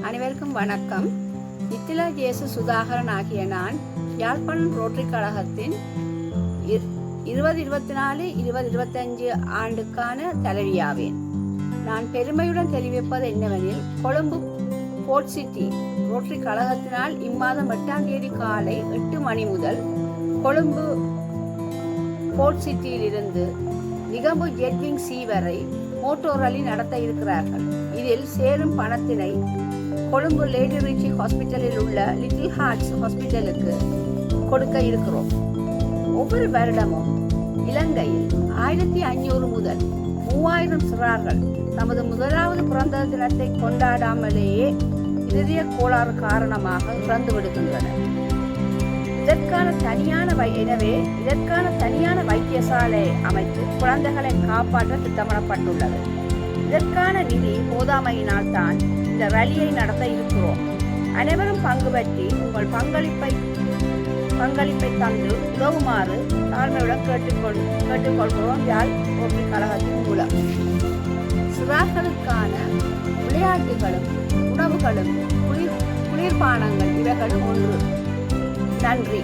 அனைவருக்கும் வணக்கம். நித்திலா ஜேசு சுதாகரன் ஆகிய நான் யாழ்ப்பாணம் ரோட்டரி கழகத்தின் 2024-2025 ஆண்டுக்கான தலைவியாவேன். நான் பெருமையுடன் தெரிவிப்பது என்னவெனில், கொழும்பு போர்ட் சிட்டி ரோட்டரி கழகத்தினால் இம்மாதம் 8ஆம் தேதி காலை 8 மணி முதல் கொழும்பு போர்ட் சிட்டியிலிருந்து நிகம்பு ஜெட்விங் சி வரை மோட்டோர் ரலி நடத்த இருக்கிறார்கள். இதில் சேரும் பணத்தினை கொழும்பு லேடி ரிச்சி ஹாஸ்பிட்டலில் உள்ள லிட்டில் ஹார்ட்ஸ் ஹாஸ்பிட்டலுக்கு கொடுக்க இருக்கிறோம். ஒவ்வொரு வருடமும் இலங்கையில் 1500 முதல் 3000 சிறார்கள் தமது முதலாவது பிறந்த தினத்தை கொண்டாடாமலேயே இதய கோளாறு காரணமாக இறந்து விடுகின்றனர். இதற்கான தனியான வைத்தியசாலை அமைத்து குழந்தைகளை காப்பாற்ற திட்டமிடப்பட்டுள்ளது. இதற்கான நிதி போதாமையினால் தான் இந்த ரலியை நடத்த இருக்கிறோம். அனைவரும் பங்கு பற்றி உங்கள் பங்களிப்பை தந்து உதவுமாறு தாழ்மையுடன் கேட்டுக்கொள்கிறோம். யாழ் ரோட்டரி கழகத்தின் மூலம் சிறார்களுக்கான விளையாட்டுகளும் உணவுகளும் குளிர்பானங்கள் இவைகளும் ஒன்று. நன்றி.